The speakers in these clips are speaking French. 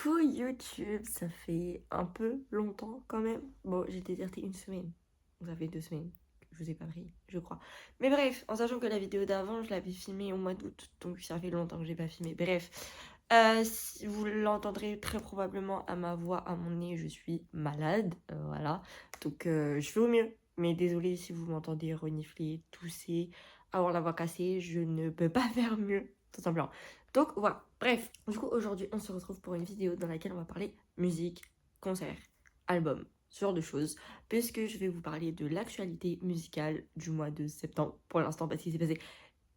Coucou YouTube, ça fait un peu longtemps quand même. Bon, j'ai déserté une semaine. Ça fait 2 semaines. Je vous ai pas pris, je crois. Mais bref, en sachant que la vidéo d'avant, je l'avais filmée au mois d'août. Donc ça fait longtemps que j'ai pas filmé. Bref, vous l'entendrez très probablement à ma voix, à mon nez, je suis malade. Voilà. Donc je fais au mieux. Mais désolée si vous m'entendez renifler, tousser, avoir la voix cassée. Je ne peux pas faire mieux, tout simplement. Donc voilà, bref, du coup aujourd'hui on se retrouve pour une vidéo dans laquelle on va parler musique, concert, album, ce genre de choses, puisque je vais vous parler de l'actualité musicale du mois de septembre pour l'instant parce qu'il s'est passé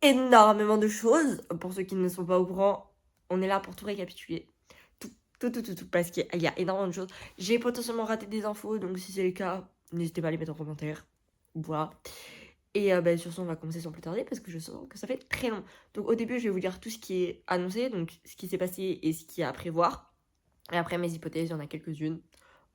énormément de choses. Pour ceux qui ne sont pas au courant, on est là pour tout récapituler. Tout, parce qu'il y a énormément de choses. J'ai potentiellement raté des infos, donc si c'est le cas, n'hésitez pas à les mettre en commentaire. Voilà. Et sur ce, on va commencer sans plus tarder parce que je sens que ça fait très long. Donc au début, je vais vous dire tout ce qui est annoncé, donc ce qui s'est passé et ce qu'il y a à prévoir. Et après, mes hypothèses, il y en a quelques-unes.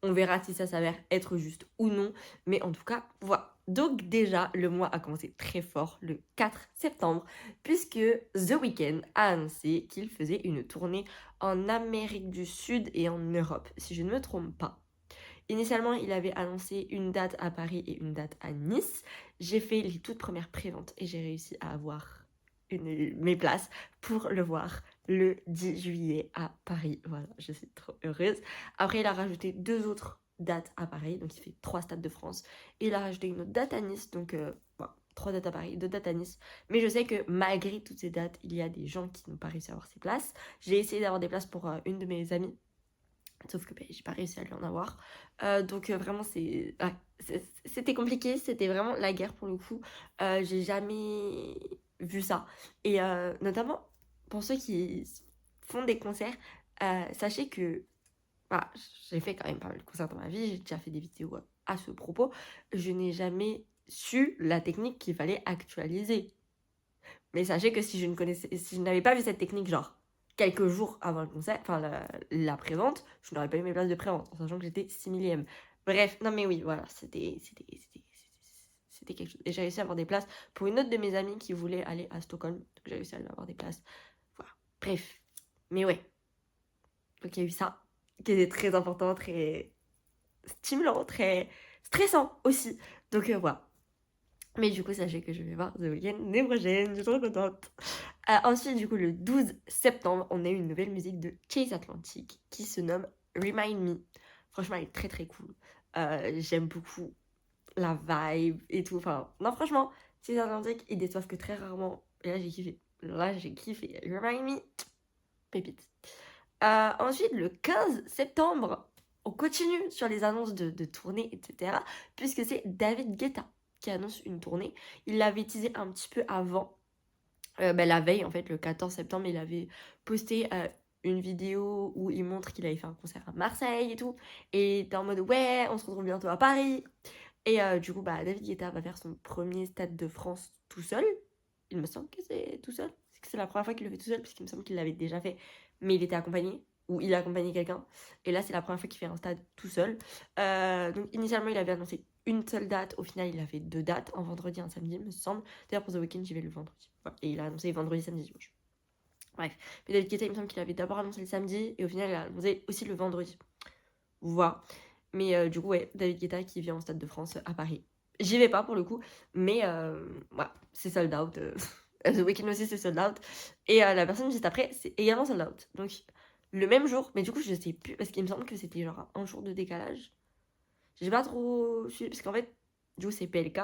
On verra si ça s'avère être juste ou non. Mais en tout cas, voilà. Donc déjà, le mois a commencé très fort le 4 septembre, puisque The Weeknd a annoncé qu'il faisait une tournée en Amérique du Sud et en Europe, si je ne me trompe pas. Initialement, il avait annoncé une date à Paris et une date à Nice. J'ai fait les toutes premières préventes et j'ai réussi à avoir mes places pour le voir le 10 juillet à Paris. Voilà, je suis trop heureuse. Après, il a rajouté 2 autres dates à Paris, donc il fait 3 stades de France. Et il a rajouté une autre date à Nice, donc 3 dates à Paris, 2 dates à Nice. Mais je sais que malgré toutes ces dates, il y a des gens qui n'ont pas réussi à avoir ces places. J'ai essayé d'avoir des places pour une de mes amies. Sauf que j'ai pas réussi à lui en avoir. Donc vraiment, c'était compliqué. C'était vraiment la guerre pour le coup. J'ai jamais vu ça. Et notamment, pour ceux qui font des concerts, sachez que voilà, j'ai fait quand même pas mal de concerts dans ma vie. J'ai déjà fait des vidéos à ce propos. Je n'ai jamais su la technique qu'il fallait actualiser. Mais sachez que si je n'avais pas vu cette technique, genre quelques jours avant le concert, enfin la prévente, je n'aurais pas eu mes places de prévente, en sachant que j'étais 6 millième. Bref, non mais oui, voilà, c'était quelque chose. Et j'ai réussi à avoir des places pour une autre de mes amies qui voulait aller à Stockholm. Donc j'ai réussi à lui avoir des places. Voilà. Bref. Mais ouais. Donc il y a eu ça, qui était très important, très stimulant, très stressant aussi. Donc voilà. Mais du coup, sachez que je vais voir The Weeknd l'année prochaine, je suis trop contente. Ensuite, du coup, le 12 septembre, on a eu une nouvelle musique de Chase Atlantic qui se nomme Remind Me. Franchement, elle est très très cool. J'aime beaucoup la vibe et tout. Enfin, non, franchement, Chase Atlantic, ils déçoivent que très rarement. Et là, j'ai kiffé. Là, j'ai kiffé. Remind Me, pépite. Ensuite, le 15 septembre, on continue sur les annonces de tournée, etc. Puisque c'est David Guetta qui annonce une tournée. Il l'avait teasé un petit peu avant, la veille, en fait, le 14 septembre, il avait posté une vidéo où il montre qu'il avait fait un concert à Marseille et tout. Et il était en mode, ouais, on se retrouve bientôt à Paris. Et du coup, David Guetta va faire son premier Stade de France tout seul. Il me semble que c'est tout seul. C'est la première fois qu'il le fait tout seul, puisqu'il me semble qu'il l'avait déjà fait, mais il était accompagné, ou il a accompagné quelqu'un. Et là, c'est la première fois qu'il fait un stade tout seul. Donc, initialement, il avait annoncé une seule date. Au final, il a fait 2 dates, un vendredi et un samedi, me semble. D'ailleurs, pour The Weeknd, j'y vais le vendredi. Voilà. Et il a annoncé vendredi, samedi, dimanche. Bref. Mais David Guetta, il me semble qu'il avait d'abord annoncé le samedi, et au final, il a annoncé aussi le vendredi. Voilà. Mais du coup, ouais, David Guetta qui vient en Stade de France à Paris. J'y vais pas pour le coup, mais voilà, c'est sold out. The Weeknd aussi, c'est sold out. Et la personne juste après, c'est également sold out. Donc, le même jour, mais du coup, je sais plus, parce qu'il me semble que c'était genre un jour de décalage. J'ai pas trop suivi, parce qu'en fait, du coup, c'est PLK.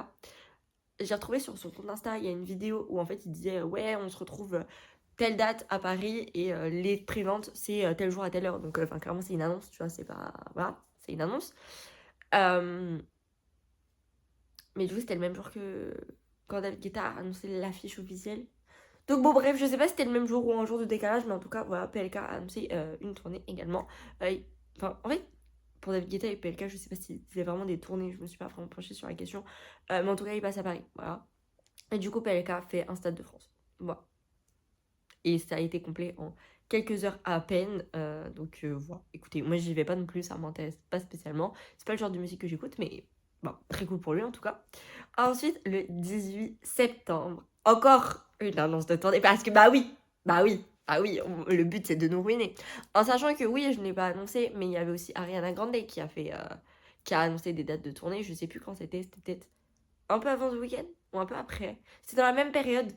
J'ai retrouvé sur son compte Insta, il y a une vidéo où en fait, il disait ouais, on se retrouve telle date à Paris et les préventes, c'est tel jour à telle heure. Donc, clairement, c'est une annonce, tu vois, c'est pas. Voilà, c'est une annonce. Euh, mais du coup, c'était le même jour que quand David Guetta a annoncé l'affiche officielle. Donc bon, bref, je sais pas si c'était le même jour ou un jour de décalage, mais en tout cas, voilà, PLK a annoncé une tournée également. Enfin, en fait, pour David Guetta et PLK, je sais pas si c'est vraiment des tournées, je me suis pas vraiment penchée sur la question. Mais en tout cas, il passe à Paris, voilà. Et du coup, PLK fait un Stade de France. Voilà. Et ça a été complet en quelques heures à peine. Donc voilà, écoutez, moi j'y vais pas non plus, ça m'intéresse pas spécialement. C'est pas le genre de musique que j'écoute, mais bon, très cool pour lui en tout cas. Ensuite, le 18 septembre, encore une annonce de tournée, parce que bah oui, Ah oui, le but c'est de nous ruiner. En sachant que oui, je ne l'ai pas annoncé, mais il y avait aussi Ariana Grande qui a annoncé des dates de tournée. Je sais plus quand c'était peut-être un peu avant The Weeknd ou un peu après. C'est dans la même période.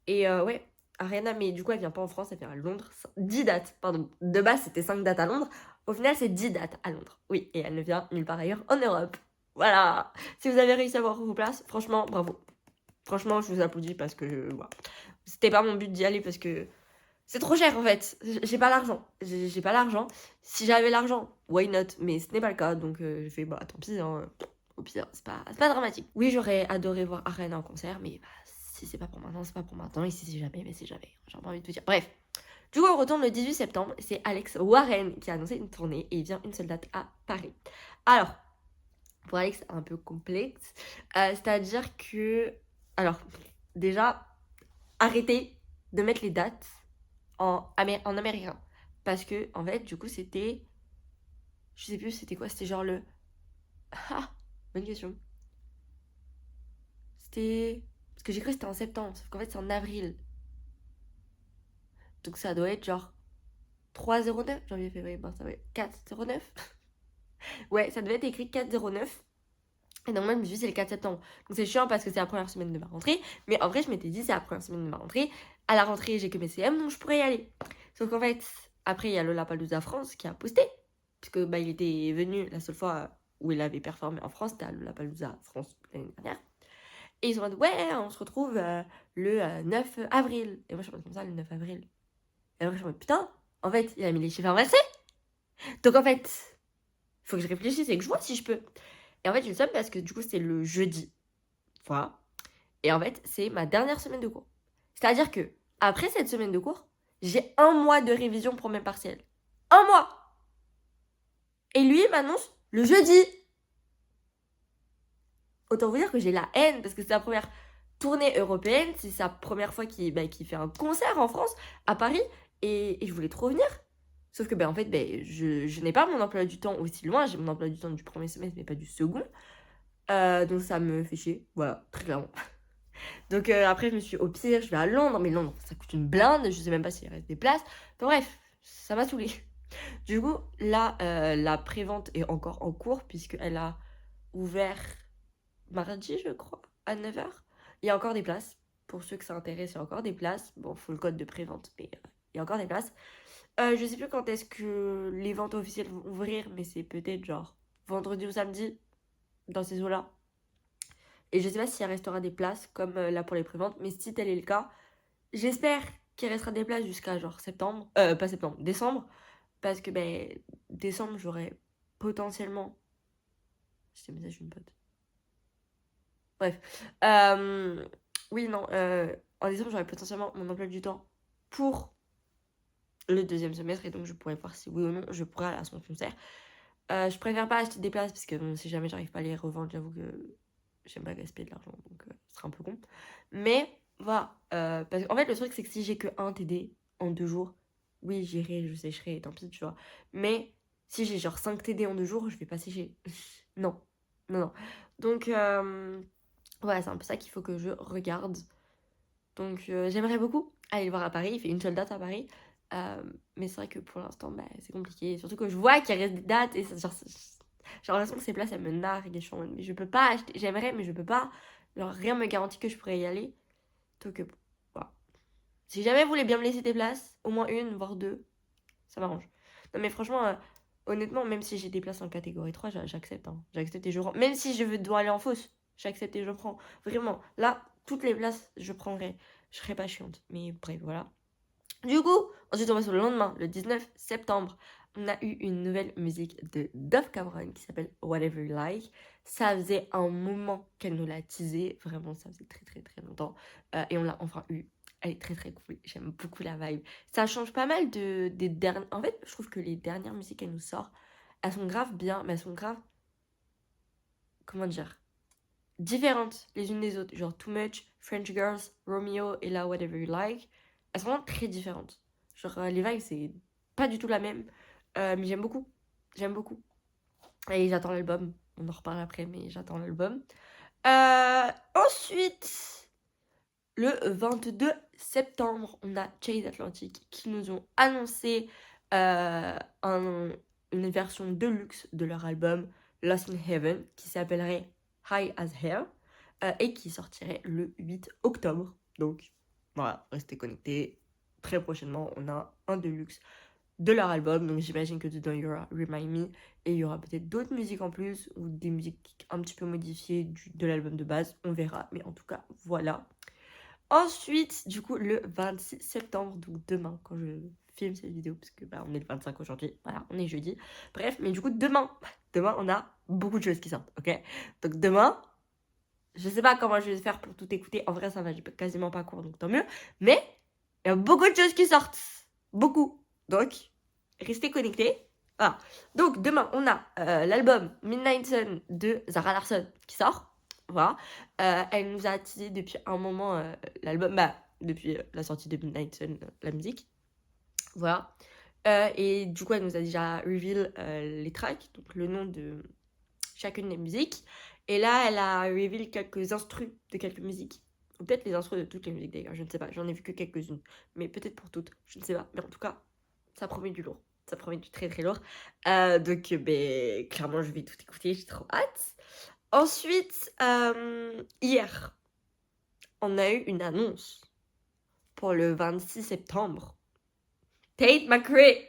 Et ouais, Ariana, mais du coup, elle vient pas en France, elle vient à Londres. 10 dates, pardon. De base, c'était 5 dates à Londres. Au final, c'est 10 dates à Londres. Oui, et elle ne vient nulle part ailleurs en Europe. Voilà. Si vous avez réussi à avoir vos places, franchement, bravo. Franchement, je vous applaudis parce que voilà. C'était pas mon but d'y aller parce que c'est trop cher en fait. J'ai pas l'argent. J'ai pas l'argent. Si j'avais l'argent, why not? Mais ce n'est pas le cas, donc j'ai fait bah tant pis. Hein. Au pire, c'est pas dramatique. Oui, j'aurais adoré voir Arena en concert, mais bah, si c'est pas pour maintenant, c'est pas pour maintenant. Et si c'est jamais, mais c'est jamais. J'ai pas envie de vous dire. Bref. Du coup, on retourne le 18 septembre. C'est Alex Warren qui a annoncé une tournée et il vient une seule date à Paris. Alors, pour Alex, c'est un peu complexe. C'est-à-dire que. Alors, déjà, arrêtez de mettre les dates en américain. Parce que, en fait, du coup, c'était. Je sais plus, c'était quoi? C'était genre le. Ah, bonne question. C'était. Parce que j'ai cru que c'était en septembre, sauf qu'en fait, c'est en avril. Donc ça doit être genre 309, janvier, février, mars, avril, 409. Ouais, ça devait être écrit 409. Et donc moi, je me suis dit, c'est le 4 septembre. Donc c'est chiant parce que c'est la première semaine de ma rentrée. Mais en vrai, je m'étais dit, c'est la première semaine de ma rentrée. À la rentrée, j'ai que mes CM, donc je pourrais y aller. Sauf qu'en fait, après, il y a Lollapalooza France qui a posté. Parce que bah, il était venu la seule fois où il avait performé en France, c'était à Lollapalooza France l'année dernière. Et ils sont en mode, ouais, on se retrouve le 9 avril. Et moi, je suis en mode comme ça, le 9 avril. Et après, je suis en mode, putain, en fait, il a mis les chiffres inversés. Donc en fait, faut que je réfléchisse et que je vois si je peux. Et en fait, j'ai le seum parce que du coup, c'est le jeudi. Voilà. Et en fait, c'est ma dernière semaine de cours. C'est-à-dire que, après cette semaine de cours, j'ai un mois de révision pour mes partiels. Un mois. Et lui m'annonce le jeudi. Autant vous dire que j'ai la haine parce que c'est la première tournée européenne. C'est sa première fois qu'il fait un concert en France, à Paris. Et je voulais trop venir. Sauf que, en fait, je n'ai pas mon emploi du temps aussi loin. J'ai mon emploi du temps du premier semestre, mais pas du second. Donc ça me fait chier. Voilà, très clairement. Donc après, je me suis dit, au pire, je vais à Londres. Mais Londres, ça coûte une blinde. Je sais même pas s'il reste des places. Enfin, bref, ça m'a saoulée. Du coup, là, la prévente est encore en cours, puisqu'elle a ouvert mardi, je crois, à 9h. Il y a encore des places. Pour ceux que ça intéresse, il y a encore des places. Bon, faut le code de prévente, mais il y a encore des places. Je sais plus quand est-ce que les ventes officielles vont ouvrir, mais c'est peut-être genre vendredi ou samedi, dans ces eaux-là. Et je sais pas s'il restera des places comme là pour les préventes, mais si tel est le cas, j'espère qu'il restera des places jusqu'à genre septembre, pas septembre, décembre, parce que décembre j'aurai potentiellement. C'est un message d'une pote. Bref. Oui, non, en décembre j'aurai potentiellement mon emploi du temps pour le deuxième semestre et donc je pourrais voir si oui ou non je pourrais aller à son concert. Je préfère pas acheter des places parce que bon, si jamais j'arrive pas à les revendre, j'avoue que j'aime pas gaspiller de l'argent, donc ce sera un peu con. Mais voilà, parce qu'en fait le truc c'est que si j'ai que un TD en 2 jours, oui j'irai, je sécherai, et tant pis, tu vois. Mais si j'ai genre 5 TD en 2 jours, je vais pas sécher. Non, non, non. Donc voilà, c'est un peu ça qu'il faut que je regarde. Donc j'aimerais beaucoup aller le voir à Paris, il fait une seule date à Paris. Mais c'est vrai que pour l'instant, c'est compliqué. Surtout que je vois qu'il reste des dates et j'ai l'impression que ces places, elles me narguent. Et je suis en mode, mais je peux pas acheter. J'aimerais, mais je peux pas. Genre, rien me garantit que je pourrais y aller. Donc, voilà. Si jamais vous voulez bien me laisser des places, au moins une, voire deux, ça m'arrange. Non, mais franchement, honnêtement, même si j'ai des places en catégorie 3, j'accepte. Hein. J'accepte et je prends. Même si dois aller en fausse, j'accepte et je prends. Vraiment, là, toutes les places, je prendrai. Je serais pas chiante. Mais bref, voilà. Du coup, ensuite on va sur le lendemain, le 19 septembre. On a eu une nouvelle musique de Dove Cameron qui s'appelle Whatever You Like. Ça faisait un moment qu'elle nous l'a teasé, vraiment ça faisait très très très longtemps. Et on l'a enfin eu. Elle est très très cool, j'aime beaucoup la vibe. Ça change pas mal des dernières... En fait, je trouve que les dernières musiques qu'elle nous sort, elles sont grave bien, mais elles sont grave... Comment dire? Différentes les unes des autres. Genre Too Much, French Girls, Romeo et là Whatever You Like. Elles sont vraiment très différentes. Genre les vibes c'est pas du tout la même. Mais j'aime beaucoup. J'aime beaucoup. Et j'attends l'album. On en reparle après mais j'attends l'album. Ensuite Le 22 septembre, on a Chase Atlantic qui nous ont annoncé une version deluxe de leur album Lost in Heaven qui s'appellerait High as Hair et qui sortirait le 8 octobre. Donc voilà, restez connectés. Très prochainement, on a un deluxe de leur album. Donc j'imagine que dedans il y aura Remind Me et il y aura peut-être d'autres musiques en plus ou des musiques un petit peu modifiées de l'album de base. On verra, mais en tout cas, voilà. Ensuite, du coup, le 26 septembre, donc demain, quand je filme cette vidéo, parce que on est le 25 aujourd'hui, voilà, on est jeudi. Bref, mais du coup, demain, on a beaucoup de choses qui sortent, ok? Donc demain, je sais pas comment je vais faire pour tout écouter. En vrai, ça va, j'ai quasiment pas cours, donc tant mieux. Mais il y a beaucoup de choses qui sortent. Beaucoup. Donc, restez connectés. Voilà. Donc, demain, on a l'album Midnight Sun de Zara Larsson qui sort. Voilà. Elle nous a teasé depuis un moment l'album, depuis la sortie de Midnight Sun, la musique. Voilà. Et du coup, elle nous a déjà reveal les tracks, donc le nom de chacune des musiques. Et là, elle a reveal quelques instrus de quelques musiques. Ou peut-être les instrus de toutes les musiques d'ailleurs, je ne sais pas. J'en ai vu que quelques-unes. Mais peut-être pour toutes, je ne sais pas. Mais en tout cas, ça promet du lourd. Ça promet du très très lourd. Donc, clairement, je vais tout écouter. J'ai trop hâte. Ensuite, hier, on a eu une annonce pour le 26 septembre. Tate McRae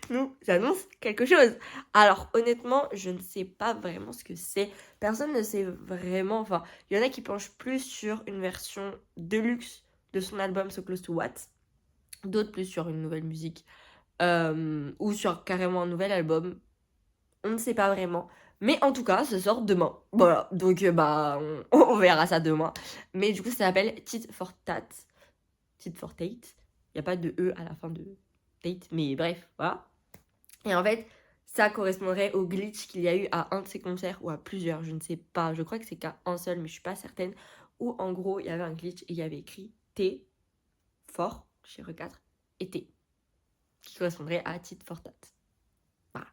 nous annonce quelque chose. Alors honnêtement, je ne sais pas vraiment ce que c'est. Personne ne sait vraiment. Enfin, il y en a qui penchent plus sur une version deluxe de son album So Close to What. D'autres plus sur une nouvelle musique. Ou sur carrément un nouvel album. On ne sait pas vraiment. Mais en tout cas, ça sort demain. Voilà. Donc on verra ça demain. Mais du coup, ça s'appelle Tit for Tat. Tit for Tate. Il n'y a pas de E à la fin de Tate. Mais bref, voilà. Et en fait, ça correspondrait au glitch qu'il y a eu à un de ses concerts ou à plusieurs, je ne sais pas. Je crois que c'est qu'à un seul, mais je suis pas certaine. Où en gros, il y avait un glitch et il y avait écrit T, fort, chez Re4, et T, qui correspondrait à Tit for Tat. Voilà.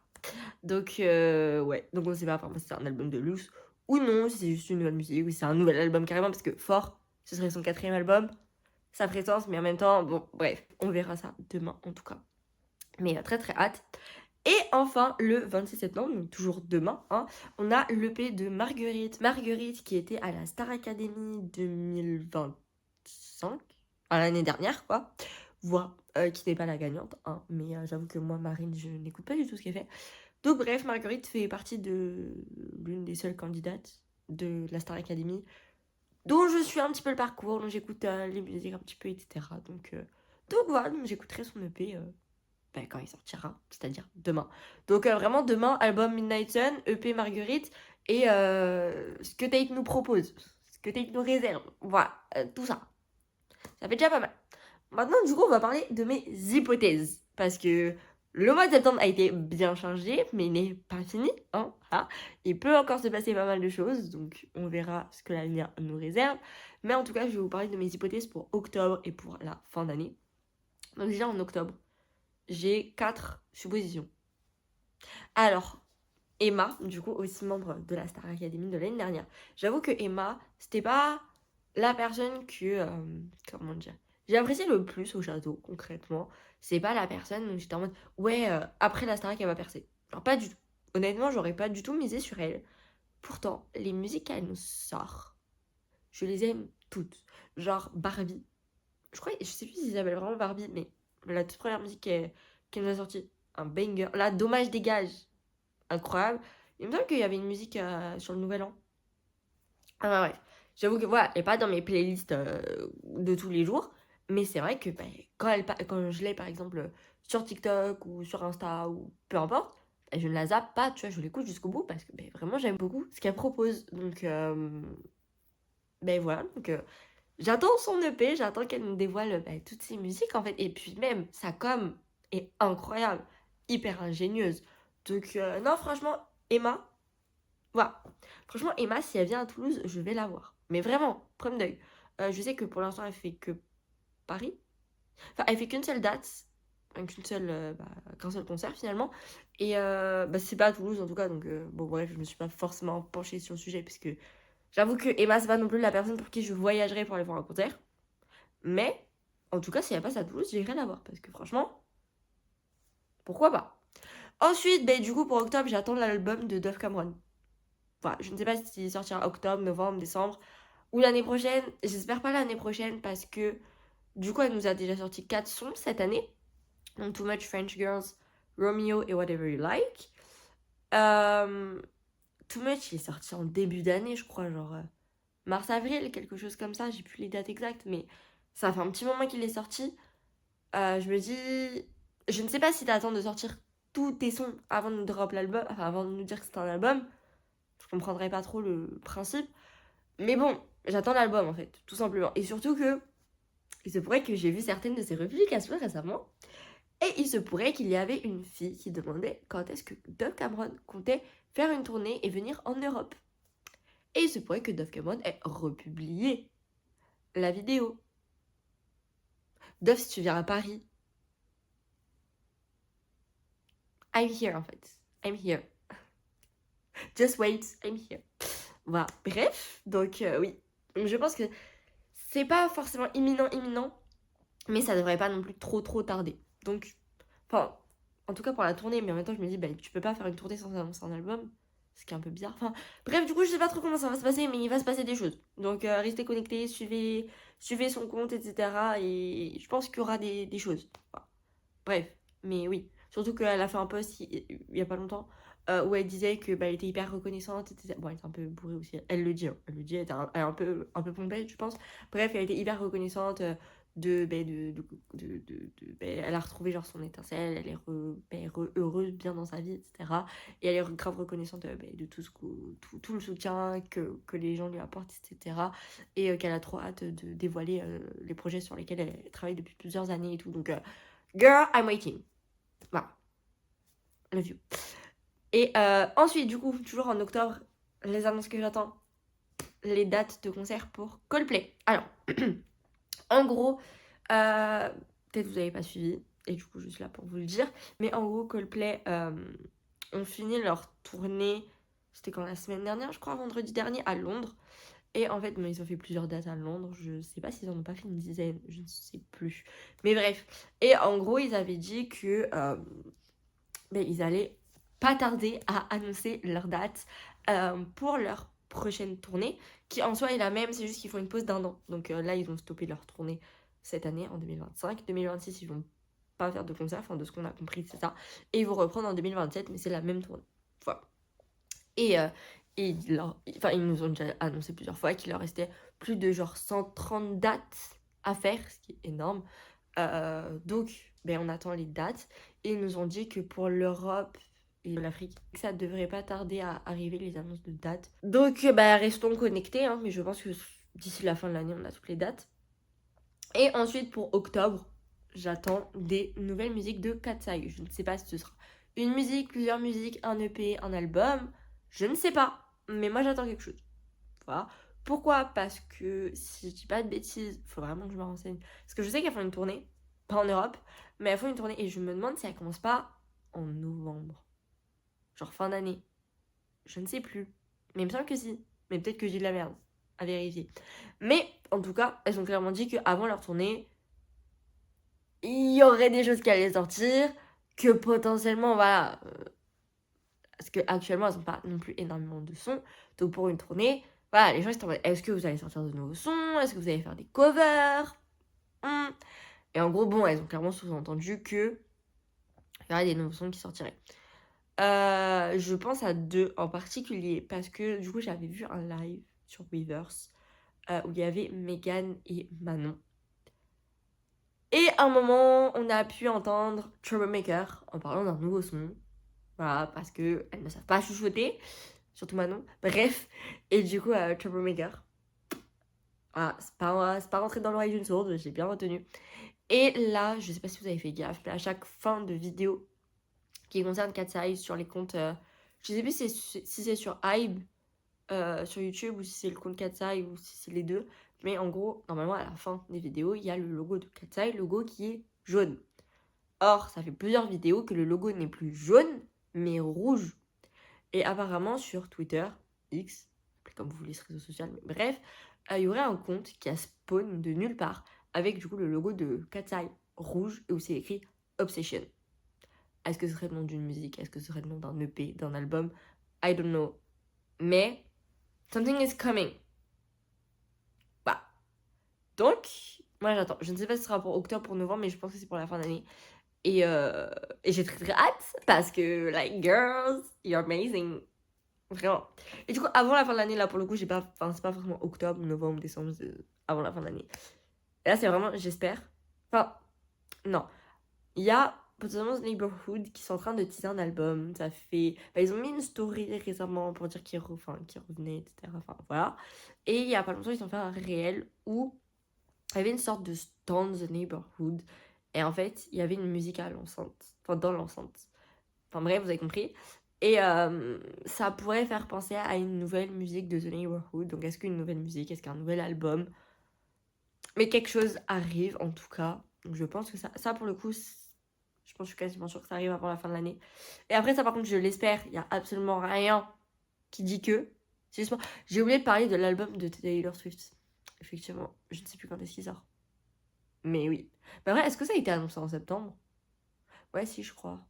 Donc, ouais. Donc, on ne sait pas si c'est un album de luxe ou non, si c'est juste une nouvelle musique ou si c'est un nouvel album carrément, parce que fort, ce serait son 4e album. Ça ferait sens, mais en même temps, bon, bref, on verra ça demain en tout cas. Mais très très hâte. Et enfin, le 26 septembre, donc toujours demain, on a l'EP de Marguerite. Marguerite qui était à la Star Academy 2025, l'année dernière, quoi. Voilà, qui n'est pas la gagnante, mais j'avoue que moi, Marine, je n'écoute pas du tout ce qu'elle fait. Donc bref, Marguerite fait partie de l'une des seules candidates de la Star Academy, dont je suis un petit peu le parcours, dont j'écoute les musiques un petit peu, etc. Donc voilà, j'écouterai son EP quand il sortira, c'est-à-dire demain. Donc vraiment demain, album Midnight Sun, EP Marguerite et ce que Tate nous propose, ce que Tate nous réserve. Voilà, tout ça. Ça fait déjà pas mal. Maintenant, du coup, on va parler de mes hypothèses. Parce que le mois de septembre a été bien chargé, mais il n'est pas fini. Voilà. Il peut encore se passer pas mal de choses, donc on verra ce que l'avenir nous réserve. Mais en tout cas, je vais vous parler de mes hypothèses pour octobre et pour la fin d'année. Donc déjà en octobre, j'ai 4 suppositions. Alors, Emma, du coup, aussi membre de la Star Academy de l'année dernière. J'avoue que Emma, c'était pas la personne que. Comment dire? J'ai apprécié le plus au château, concrètement. C'est pas la personne où j'étais en mode, ouais, après la Star Academy, elle va percer. Alors, pas du tout. Honnêtement, j'aurais pas du tout misé sur elle. Pourtant, les musiques qu'elle nous sort, je les aime toutes. Genre Barbie. Je sais plus si ça s'appelle vraiment Barbie, mais la toute première musique qu'elle nous a sortie, un banger. Là, Dommage dégage, incroyable. Il me semble qu'il y avait une musique sur le Nouvel An. Bref, j'avoue que voilà, elle n'est pas dans mes playlists de tous les jours, mais c'est vrai que quand je l'ai par exemple sur TikTok ou sur Insta ou peu importe, je ne la zappe pas, tu vois, je l'écoute jusqu'au bout parce que vraiment j'aime beaucoup ce qu'elle propose. Donc, voilà, donc j'attends son EP, j'attends qu'elle nous dévoile toutes ses musiques en fait. Et puis même, sa com est incroyable, hyper ingénieuse. Donc non, franchement, Emma, voilà. Franchement, Emma, si elle vient à Toulouse, je vais la voir. Mais vraiment, premier d'œil. Je sais que pour l'instant, elle fait que Paris. Enfin, elle fait qu'une seule date, qu'un seul concert finalement. Et c'est pas à Toulouse en tout cas, donc bon bref, je me suis pas forcément penchée sur le sujet parce que J'avoue que Emma, c'est pas non plus la personne pour qui je voyagerais pour aller voir un concert. Mais, en tout cas, si elle passe à Toulouse, j'irai la voir. Parce que franchement, pourquoi pas. Ensuite, ben, du coup, pour octobre, j'attends l'album de Dove Cameron. Voilà, je ne sais pas s'il sortira octobre, novembre, décembre ou l'année prochaine. J'espère pas l'année prochaine parce que du coup, elle nous a déjà sorti 4 sons cette année. Donc, Too Much French Girls, Romeo et Whatever You Like. Too Much, il est sorti en début d'année, je crois, genre mars-avril, quelque chose comme ça. J'ai plus les dates exactes, mais ça fait un petit moment qu'il est sorti. Je me dis, je ne sais pas si t'attends de sortir tous tes sons avant de nous drop l'album, enfin avant de nous dire que c'est un album. Je comprendrais pas trop le principe. Mais bon, j'attends l'album en fait, tout simplement. Et surtout que il se pourrait que j'ai vu certaines de ses publications récemment. Et il se pourrait qu'il y avait une fille qui demandait quand est-ce que Dove Cameron comptait faire une tournée et venir en Europe. Et il se pourrait que Dove Cameron ait republié la vidéo. Dove, si tu viens à Paris, I'm here en fait. I'm here. Just wait, I'm here. Voilà, bref, donc oui. Je pense que c'est pas forcément imminent, mais ça devrait pas non plus trop tarder. Donc, enfin, en tout cas pour la tournée, mais en même temps je me dis, bah tu peux pas faire une tournée sans annoncer un album, ce qui est un peu bizarre. Enfin, bref, du coup je sais pas trop comment ça va se passer, mais il va se passer des choses. Donc restez connectés, suivez son compte, etc. Et je pense qu'il y aura des choses. Voilà. Bref, mais oui. Surtout qu'elle a fait un post il y a pas longtemps où elle disait que bah, elle était hyper reconnaissante, etc. Bon, elle était un peu bourrée aussi. Elle le dit, hein. Elle le dit, elle était elle est un peu pompette, je pense. Bref, elle était hyper reconnaissante elle a retrouvé genre son étincelle, elle est heureuse, bien dans sa vie, etc. Et elle est grave reconnaissante de tout le soutien que les gens lui apportent, etc. Et qu'elle a trop hâte de dévoiler les projets sur lesquels elle travaille depuis plusieurs années et tout. Donc, girl, I'm waiting. Voilà. Love you. Et ensuite, du coup, toujours en octobre, les annonces que j'attends, les dates de concert pour Coldplay. Alors, en gros, peut-être vous n'avez pas suivi, et du coup, je suis là pour vous le dire, mais en gros, Coldplay ont fini leur tournée, c'était quand la semaine dernière, je crois, vendredi dernier, à Londres. Et en fait, ils ont fait plusieurs dates à Londres. Je sais pas s'ils en ont pas fait une dizaine, je ne sais plus. Mais bref. Et en gros, ils avaient dit que ils allaient pas tarder à annoncer leur date pour leur prochaine tournée, qui en soi est la même, c'est juste qu'ils font une pause d'1 an. Donc là, ils ont stoppé leur tournée cette année, en 2025. 2026, ils vont pas faire de concert, enfin de ce qu'on a compris, c'est ça. Et ils vont reprendre en 2027, mais c'est la même tournée. Voilà. Ils nous ont déjà annoncé plusieurs fois qu'il leur restait plus de genre 130 dates à faire, ce qui est énorme. Donc, on attend les dates. Et ils nous ont dit que pour l'Europe et l'Afrique, ça devrait pas tarder à arriver les annonces de dates. Donc, restons connectés, hein, mais je pense que d'ici la fin de l'année, on a toutes les dates. Et ensuite, pour octobre, j'attends des nouvelles musiques de Katsai. Je ne sais pas si ce sera une musique, plusieurs musiques, un EP, un album. Je ne sais pas. Mais moi, j'attends quelque chose. Voilà. Pourquoi? Parce que si je dis pas de bêtises, faut vraiment que je me renseigne. Parce que je sais qu'elles font une tournée, pas en Europe, mais elles font une tournée et je me demande si elle commence pas en novembre. Genre fin d'année. Je ne sais plus. Mais il me semble que si. Mais peut-être que je dis de la merde. À vérifier. Mais en tout cas, elles ont clairement dit qu'avant leur tournée, il y aurait des choses qui allaient sortir. Que potentiellement, voilà. Parce qu'actuellement, elles n'ont pas non plus énormément de sons. Donc pour une tournée, voilà, les gens étaient en mode, est-ce que vous allez sortir de nouveaux sons? Est-ce que vous allez faire des covers? Et en gros, bon, elles ont clairement sous-entendu que il y aurait des nouveaux sons qui sortiraient. Je pense à 2 en particulier, parce que du coup, j'avais vu un live sur Weverse où il y avait Megan et Manon. Et à un moment, on a pu entendre Troublemaker en parlant d'un nouveau son. Voilà, parce qu'elles ne savent pas chuchoter. Surtout Manon. Bref. Et du coup, Troublemaker. Voilà, c'est pas rentré dans l'oreille d'une sourde, j'ai bien retenu. Et là, je sais pas si vous avez fait gaffe, mais à chaque fin de vidéo qui concerne Katsai sur les comptes... je sais plus si c'est sur Hybe, sur YouTube, ou si c'est le compte Katsai, ou si c'est les deux. Mais en gros, normalement, à la fin des vidéos, il y a le logo de Katsai, le logo qui est jaune. Or, ça fait plusieurs vidéos que le logo n'est plus jaune, mais rouge. Et apparemment, sur Twitter, X, comme vous voulez ce réseau social, mais bref, il y aurait un compte qui a spawn de nulle part, avec du coup le logo de Katseye rouge, et où c'est écrit Obsession. Est-ce que ce serait le nom d'une musique? Est-ce que ce serait le nom d'un EP, d'un album? I don't know. Mais, something is coming. Bah. Donc, moi j'attends. Je ne sais pas si ce sera pour octobre, pour novembre, mais je pense que c'est pour la fin d'année. Et j'ai très très hâte, parce que, like, girls, you're amazing. Vraiment. Et du coup, avant la fin de l'année, là, pour le coup, j'ai pas... Enfin, c'est pas forcément octobre, novembre, décembre, c'est avant la fin de l'année. Et là, c'est vraiment, j'espère... Enfin, non. Il y a potentiellement Neighborhood qui sont en train de teaser un album. Ça fait... Bah, ils ont mis une story récemment pour dire qu'ils qu'ils revenaient, etc. Enfin, voilà. Et il y a pas longtemps, ils ont fait un réel où il y avait une sorte de stand The Neighborhood. Et en fait, il y avait une musique à l'enceinte. Enfin, dans l'enceinte. Enfin bref, vous avez compris. Et ça pourrait faire penser à une nouvelle musique de The Neighborhood. Donc est-ce qu'une nouvelle musique, est-ce qu'un nouvel album? Mais quelque chose arrive en tout cas. Donc je pense que ça pour le coup, je pense que je suis quasiment sûre que ça arrive avant la fin de l'année. Et après ça par contre, je l'espère, il n'y a absolument rien qui dit que. C'est juste moi. J'ai oublié de parler de l'album de Taylor Swift. Effectivement, je ne sais plus quand est-ce qu'il sort. Mais oui. Mais vrai, est-ce que ça a été annoncé en septembre? Ouais, si, je crois.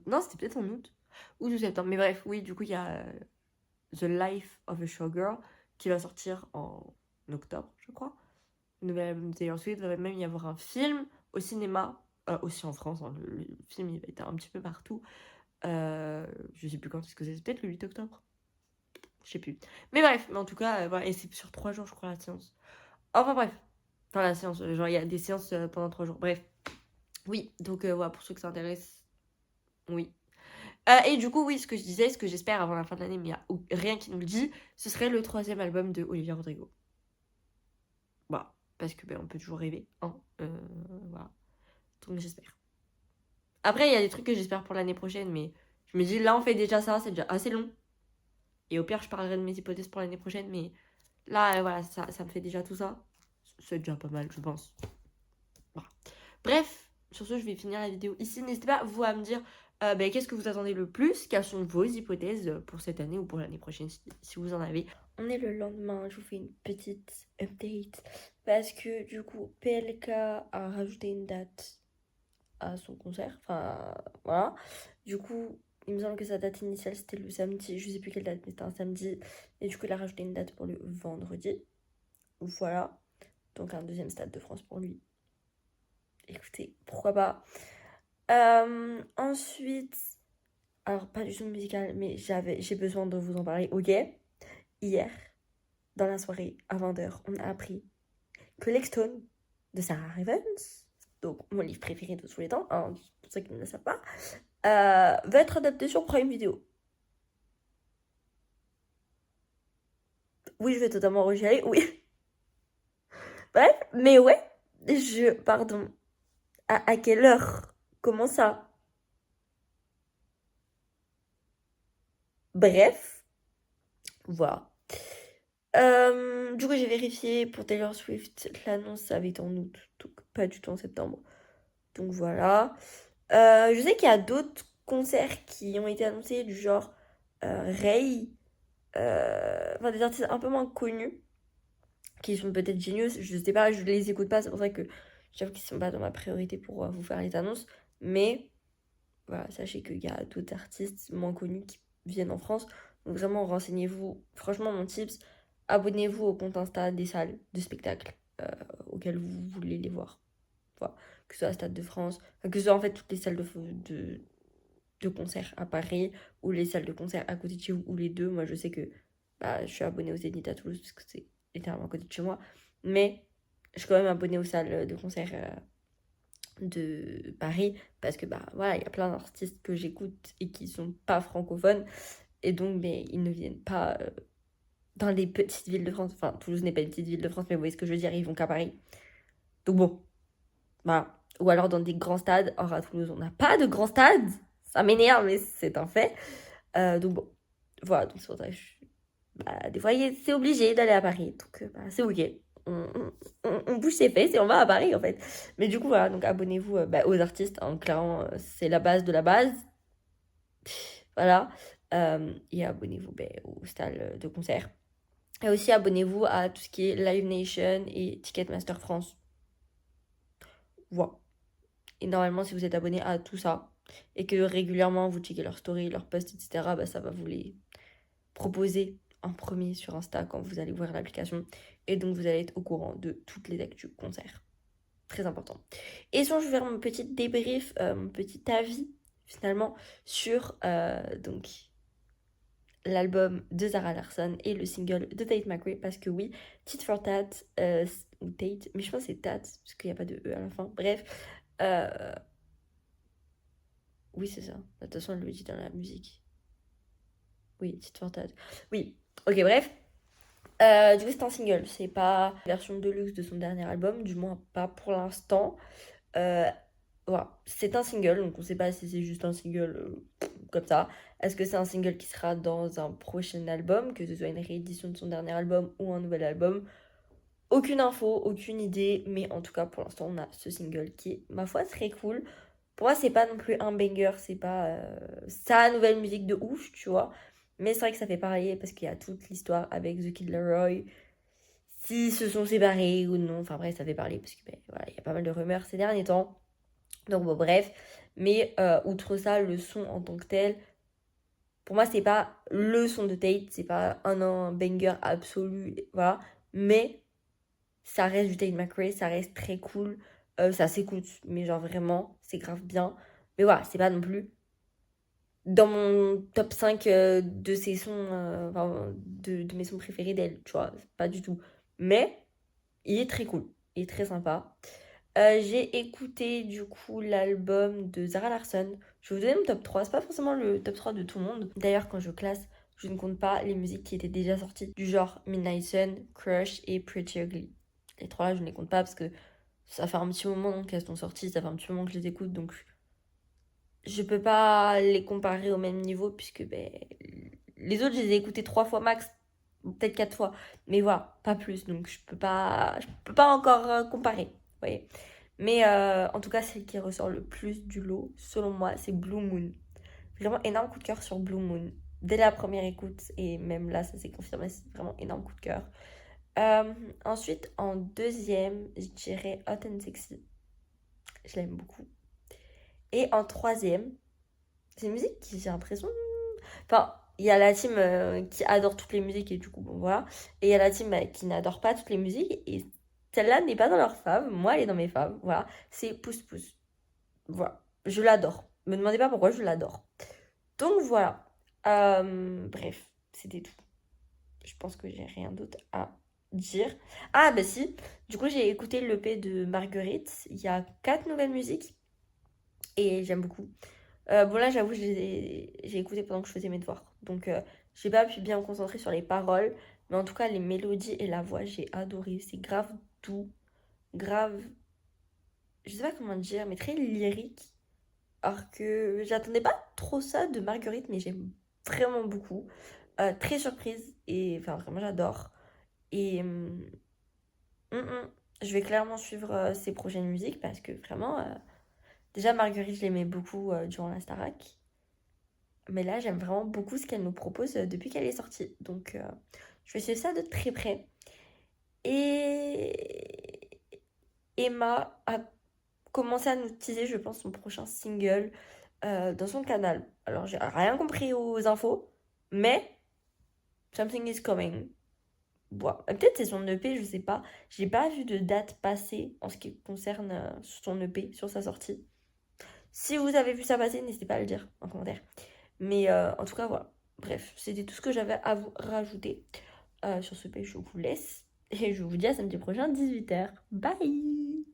Non, c'était peut-être en août. Août ou septembre. Mais bref, oui, du coup, il y a The Life of a Showgirl qui va sortir en octobre, je crois. Une nouvelle album de Taylor Swift. Il va même y avoir un film au cinéma. Aussi en France. Hein. Le film, il va être un petit peu partout. Je sais plus quand est-ce que c'est. Peut-être le 8 octobre. Je sais plus. Mais bref, mais en tout cas, voilà. Et c'est sur 3 jours, je crois, la séance. Enfin bref. Enfin, la séance. Genre, il y a des séances pendant 3 jours. Bref. Oui, donc voilà, pour ceux que ça intéresse. Oui. Et du coup, oui, ce que je disais, ce que j'espère avant la fin de l'année, mais il n'y a rien qui nous le dit, ce serait le 3e album de Olivia Rodrigo. Voilà, parce que on peut toujours rêver, hein. Voilà. Donc j'espère. Après, il y a des trucs que j'espère pour l'année prochaine, mais je me dis, là, on fait déjà ça, c'est déjà assez long. Et au pire, je parlerai de mes hypothèses pour l'année prochaine, mais là, voilà, ça me fait déjà tout ça. C'est déjà pas mal, je pense. Voilà. Bref, sur ce, je vais finir la vidéo ici. N'hésitez pas, vous, à me dire qu'est-ce que vous attendez le plus, quelles sont vos hypothèses pour cette année ou pour l'année prochaine, si vous en avez. On est le lendemain, je vous fais une petite update, parce que du coup, PLK a rajouté une date à son concert, enfin, voilà. Du coup, il me semble que sa date initiale, c'était le samedi, je sais plus quelle date, mais c'était un samedi, et du coup, il a rajouté une date pour le vendredi. Voilà, donc un deuxième Stade de France pour lui. Écoutez, pourquoi pas. Ensuite, alors pas du tout musical, mais j'ai besoin de vous en parler, ok? Hier, dans la soirée, à 20h, on a appris que Lexstone de Sarah Revens, donc mon livre préféré de tous les temps, hein, pour ceux qui ne le savent pas, va être adapté sur Prime Video. Oui, je vais totalement rechialer, oui. Bref, mais ouais, pardon, à quelle heure? Comment ça? Bref, voilà. Du coup, j'ai vérifié pour Taylor Swift, l'annonce avait été en août, donc pas du tout en septembre. Donc voilà. Je sais qu'il y a d'autres concerts qui ont été annoncés, du genre Ray, enfin des artistes un peu moins connus, qui sont peut-être géniaux, je sais pas, je les écoute pas, c'est pour ça que j'avoue qu'ils sont pas dans ma priorité pour vous faire les annonces. Mais voilà, sachez qu'il y a d'autres artistes moins connus qui viennent en France. Donc vraiment, renseignez-vous. Franchement, mon tips, abonnez-vous au compte Insta des salles de spectacle auxquelles vous voulez les voir. Voilà. Que ce soit à Stade de France, enfin, que ce soit en fait toutes les salles de concert à Paris ou les salles de concert à côté de chez vous ou les deux. Moi, je sais que je suis abonnée au Zénith à Toulouse parce que c'est littéralement à côté de chez moi. Mais je suis quand même abonnée aux salles de concert de Paris parce que voilà, il y a plein d'artistes que j'écoute et qui sont pas francophones et donc mais ils ne viennent pas dans les petites villes de France. Enfin, Toulouse n'est pas une petite ville de France, mais vous voyez ce que je veux dire, ils vont qu'à Paris. Donc bon, voilà. Ou alors dans des grands stades. Or à Toulouse, on n'a pas de grands stades. Ça m'énerve, mais c'est un fait. Donc bon, voilà. Donc c'est pour ça que des fois, c'est obligé d'aller à Paris. Donc c'est ok. On bouge ses fesses et on va à Paris en fait. Mais du coup, voilà. Donc abonnez-vous aux artistes. Clairement, c'est la base de la base. Voilà. Et abonnez-vous aux salles de concert. Et aussi abonnez-vous à tout ce qui est Live Nation et Ticketmaster France. Voilà. Et normalement, si vous êtes abonné à tout ça et que régulièrement vous checkez leurs stories, leurs posts, etc., ça va vous les proposer en premier sur Insta quand vous allez ouvrir l'application. Et donc, vous allez être au courant de toutes les actus concerts. Très important. Et sinon, je vais faire mon petit débrief, mon petit avis finalement sur donc l'album de Zara Larsson et le single de Tate McRae, parce que oui, Tit for Tat, ou Tate, mais je pense que c'est Tat, parce qu'il n'y a pas de E à la fin, bref, oui c'est ça, de toute façon elle le dit dans la musique, oui, Tit for Tat, oui, ok bref, du coup c'est un single, c'est pas la version deluxe de son dernier album, du moins pas pour l'instant, voilà, c'est un single, donc on sait pas si c'est juste un single comme ça. Est-ce que c'est un single qui sera dans un prochain album, que ce soit une réédition de son dernier album ou un nouvel album? Aucune info, aucune idée, mais en tout cas pour l'instant on a ce single qui est, ma foi, très cool. Pour moi c'est pas non plus un banger, c'est pas sa nouvelle musique de ouf, tu vois. Mais c'est vrai que ça fait parler parce qu'il y a toute l'histoire avec The Kid Laroi, s'ils se sont séparés ou non, enfin bref ça fait parler parce que voilà, il y a pas mal de rumeurs ces derniers temps. Donc bon bref, mais outre ça, le son en tant que tel, pour moi c'est pas le son de Tate, c'est pas un banger absolu, voilà, mais ça reste du Tate McRae, ça reste très cool, ça s'écoute, mais genre vraiment, c'est grave bien. Mais voilà, c'est pas non plus dans mon top 5 de ses sons, enfin, de mes sons préférés d'elle, tu vois, pas du tout. Mais il est très cool, il est très sympa. J'ai écouté du coup l'album de Zara Larsson. Je vais vous donner mon top 3. C'est pas forcément le top 3 de tout le monde. D'ailleurs, quand je classe, je ne compte pas les musiques qui étaient déjà sorties, du genre Midnight Sun, Crush et Pretty Ugly. Les trois là, je ne les compte pas parce que ça fait un petit moment qu'elles sont sorties, ça fait un petit moment que je les écoute, donc je peux pas les comparer au même niveau puisque les autres, je les ai écoutées 3 fois max, ou peut-être 4 fois. Mais voilà, pas plus. Donc je peux pas encore comparer. Vous voyez. Mais en tout cas, celle qui ressort le plus du lot, selon moi, c'est Blue Moon. Vraiment énorme coup de cœur sur Blue Moon. Dès la première écoute, et même là, ça s'est confirmé, c'est vraiment énorme coup de cœur. Ensuite, en deuxième, je dirais Hot and Sexy. Je l'aime beaucoup. Et en troisième, c'est une musique qui, j'ai l'impression... Enfin, il y a la team qui adore toutes les musiques et du coup, bon voilà. Et il y a la team qui n'adore pas toutes les musiques et celle-là n'est pas dans leur fave. Moi, elle est dans mes faves. Voilà. C'est Pousse Pousse. Voilà. Je l'adore. Me demandez pas pourquoi, je l'adore. Donc voilà. Bref, c'était tout. Je pense que j'ai rien d'autre à dire. Ah, bah si. Du coup, j'ai écouté l'EP de Marguerite. Il y a 4 nouvelles musiques et j'aime beaucoup. Bon là j'avoue j'ai écouté pendant que je faisais mes devoirs. Donc j'ai pas pu bien me concentrer sur les paroles. Mais en tout cas les mélodies et la voix j'ai adoré. C'est grave doux. Grave... Je sais pas comment dire mais très lyrique. Alors que j'attendais pas trop ça de Marguerite mais j'aime vraiment beaucoup. Très surprise et enfin vraiment j'adore. Et je vais clairement suivre ses prochaines musiques parce que vraiment... déjà Marguerite je l'aimais beaucoup durant la Starac. Mais là, j'aime vraiment beaucoup ce qu'elle nous propose depuis qu'elle est sortie. Donc, je vais suivre ça de très près. Et Emma a commencé à nous teaser, je pense, son prochain single dans son canal. Alors, j'ai rien compris aux infos, mais something is coming. Bon, peut-être c'est son EP, je sais pas. J'ai pas vu de date passée en ce qui concerne son EP, sur sa sortie. Si vous avez vu ça passer, n'hésitez pas à le dire en commentaire. Mais en tout cas, voilà. Bref, c'était tout ce que j'avais à vous rajouter. Sur ce, je vous laisse. Et je vous dis à samedi prochain, 18h. Bye!